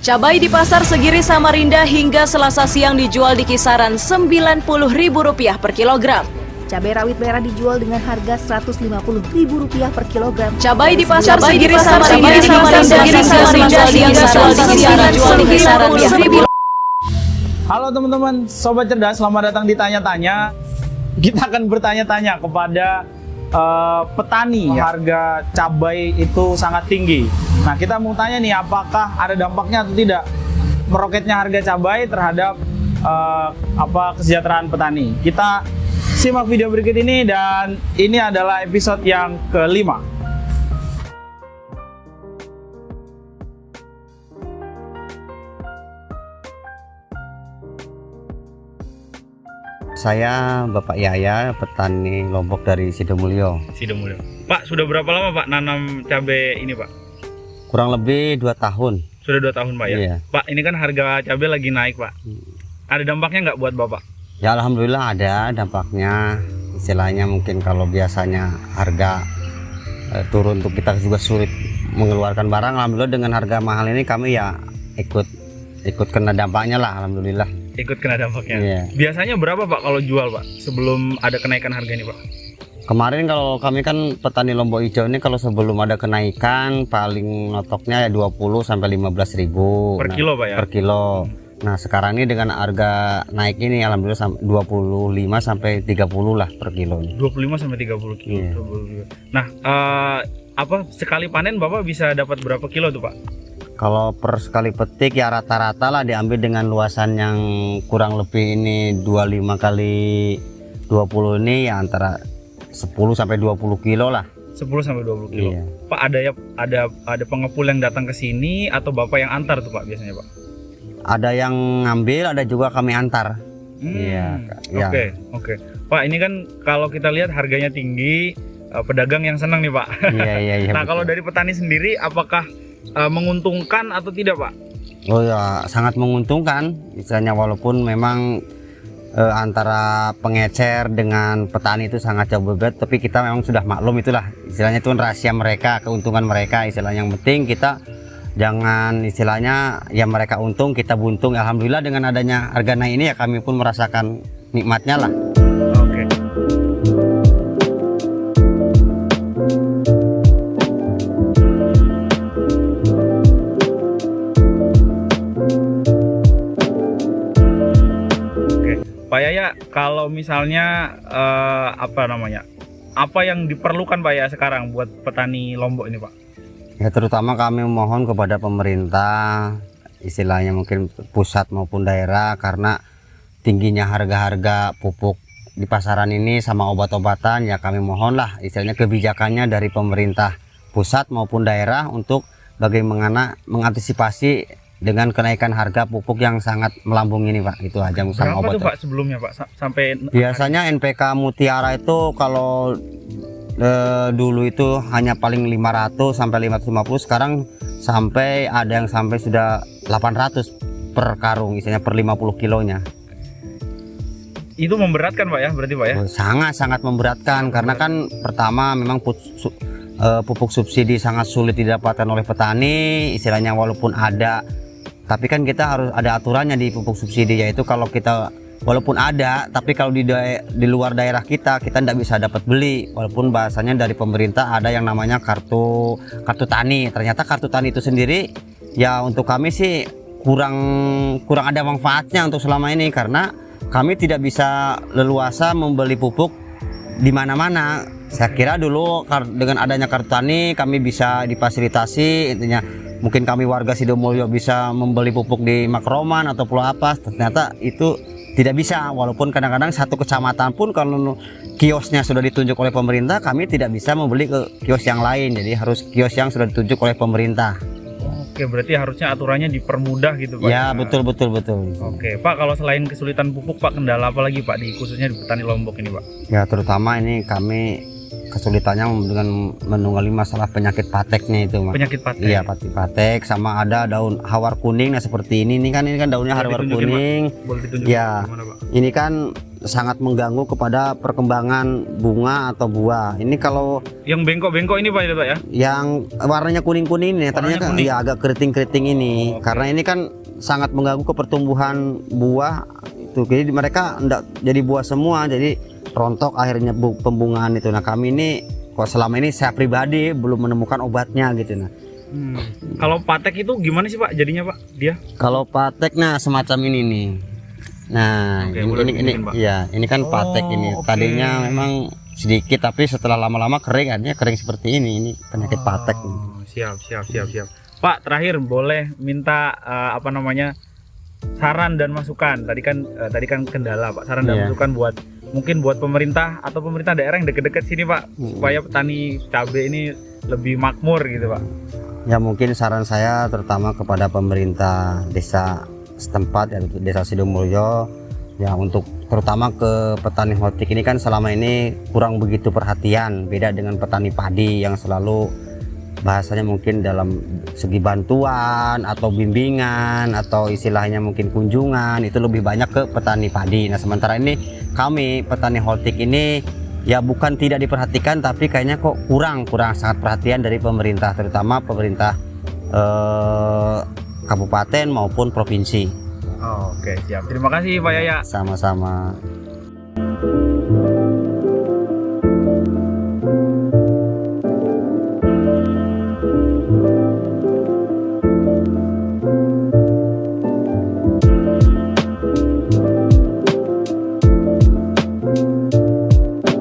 Cabai di Pasar Segiri Samarinda hingga Selasa siang dijual di kisaran Rp90.000 per kilogram. Cabai rawit merah dijual dengan harga Rp150.000 per kilogram. Cabai di Pasar Segiri Samarinda hingga dijual di kisaran Rp1.000. Halo teman-teman, Sobat Cerdas, selamat datang di Tanya-Tanya. Kita akan bertanya-tanya kepada petani. Harga cabai itu sangat tinggi. Nah, kita mau tanya nih, apakah ada dampaknya atau tidak meroketnya harga cabai terhadap kesejahteraan petani. Kita simak video berikut ini, dan ini adalah episode yang kelima. Saya Bapak Yaya, petani Lombok dari Sidomulyo. Sidomulyo. Pak, sudah berapa lama Pak nanam cabai ini Pak? Kurang lebih 2 tahun. Sudah 2 tahun Pak ya? Iya. Pak, ini kan harga cabai lagi naik Pak. Ada dampaknya nggak buat Bapak? Ya alhamdulillah ada dampaknya. Istilahnya mungkin kalau biasanya harga turun, untuk kita juga sulit mengeluarkan barang. Alhamdulillah dengan harga mahal ini kami ya ikut kena dampaknya lah, alhamdulillah. Ikut kena dampaknya. Iya. Biasanya berapa Pak kalau jual Pak sebelum ada kenaikan harga ini Pak? Kemarin kalau kami kan petani Lombok Hijau ini, kalau sebelum ada kenaikan paling notoknya ya 20 sampai 15 ribu Per kilo Pak ya? Per kilo. Nah sekarang ini dengan harga naik ini alhamdulillah 25 sampai 30 lah per kilo. 25 sampai 30 kilo. Iya. Nah, sekali panen Bapak bisa dapat berapa kilo tuh Pak? Kalau per sekali petik ya rata-rata lah diambil dengan luasan yang kurang lebih ini 25 kali 20 ini ya antara 10 sampai 20 kilo lah. 10 sampai 20 kilo. Iya. Pak, ada pengepul yang datang ke sini atau Bapak yang antar tuh Pak biasanya Pak? Ada yang ngambil, ada juga kami antar. Iya. Oke. Pak, ini kan kalau kita lihat harganya tinggi, pedagang yang senang nih Pak. Iya. Nah, betul. kalau dari petani sendiri apakah menguntungkan atau tidak Pak? Oh ya, sangat menguntungkan. Misalnya walaupun memang antara pengecer dengan petani itu sangat jauh berbeda, tapi kita memang sudah maklum, itulah istilahnya, itu rahasia mereka, keuntungan mereka. Istilahnya yang penting kita jangan istilahnya ya mereka untung kita buntung. Alhamdulillah dengan adanya harga naik ini ya kami pun merasakan nikmatnya lah. Oke. Pak Yaya, kalau misalnya apa yang diperlukan Pak ya sekarang buat petani Lombok ini Pak? Ya terutama kami mohon kepada pemerintah, istilahnya mungkin pusat maupun daerah, karena tingginya harga-harga pupuk di pasaran ini sama obat-obatan, ya kami mohonlah istilahnya kebijakannya dari pemerintah pusat maupun daerah untuk bagaimana mengantisipasi dengan kenaikan harga pupuk yang sangat melambung ini Pak. Itu aja. Sama berapa obat. tuh Pak sebelumnya Pak sampai? Biasanya NPK Mutiara itu kalau dulu itu hanya paling 500 sampai 550, sekarang sampai ada yang sampai sudah 800 per karung, misalnya per 50 kilonya. Itu memberatkan Pak ya, berarti Pak ya? Sangat memberatkan, karena kan pertama memang pupuk subsidi sangat sulit didapatkan oleh petani, istilahnya walaupun ada, tapi kan kita harus ada aturannya di pupuk subsidi, yaitu kalau kita walaupun ada, tapi kalau di luar daerah kita tidak bisa dapat beli, walaupun bahasanya dari pemerintah ada yang namanya kartu tani. Ternyata kartu tani itu sendiri ya untuk kami sih kurang ada manfaatnya untuk selama ini, karena kami tidak bisa leluasa membeli pupuk di mana-mana. Saya kira dulu dengan adanya kartu tani kami bisa difasilitasi, intinya mungkin kami warga Sidomulyo bisa membeli pupuk di Makroman atau Pulau Apas. Ternyata itu tidak bisa, walaupun kadang-kadang satu kecamatan pun kalau kiosnya sudah ditunjuk oleh pemerintah, kami tidak bisa membeli ke kios yang lain, jadi harus kios yang sudah ditunjuk oleh pemerintah. Oke, berarti harusnya aturannya dipermudah gitu Pak? Ya betul. Oke Pak, kalau selain kesulitan pupuk Pak, kendala apa lagi Pak khususnya di petani Lombok ini Pak? Ya terutama ini kami kesulitannya dengan menunggali masalah penyakit pateknya itu Mas. Penyakit patek? Iya, patek, sama ada daun hawar kuning. Nah seperti ini kan daunnya hawar kuning. Boleh ditunjuk ya gimana, Pak? Ini kan sangat mengganggu kepada perkembangan bunga atau buah. Ini kalau Yang bengkok-bengkok ini Pak ya Pak ya? yang warnanya kuning-kuning ini, tadinya kan kuning. ya agak keriting-keriting ini, karena ini kan sangat mengganggu ke pertumbuhan buah itu. Jadi mereka enggak jadi buah semua, jadi rontok akhirnya pembungaan itu. Nah kami ini kok selama ini saya pribadi belum menemukan obatnya gitu. Nah Kalau patek itu gimana sih Pak jadinya Pak dia? kalau patek nah semacam ini nih. Nah Oke, boleh ini dibikin, Pak. ya ini kan patek ini. oke. Tadinya memang sedikit tapi setelah lama-lama kering, artinya kering seperti ini penyakit patek ini. Siap. Pak, terakhir boleh minta apa namanya saran dan masukan. Tadi kan kendala Pak. Saran dan Iya. masukan mungkin buat pemerintah atau pemerintah daerah yang deket-deket sini Pak, supaya petani cabai ini lebih makmur gitu Pak. Ya mungkin saran saya terutama kepada pemerintah desa setempat, yaitu Desa Sidomulyo, ya untuk terutama ke petani hotik ini kan selama ini kurang begitu perhatian, beda dengan petani padi yang selalu bahasanya mungkin dalam segi bantuan atau bimbingan atau istilahnya mungkin kunjungan itu lebih banyak ke petani padi. Nah sementara ini kami petani hotik ini ya bukan tidak diperhatikan, tapi kayaknya kok kurang sangat perhatian dari pemerintah, terutama pemerintah kabupaten maupun provinsi. Oke, siap. Terima kasih Pak Yaya. Sama-sama.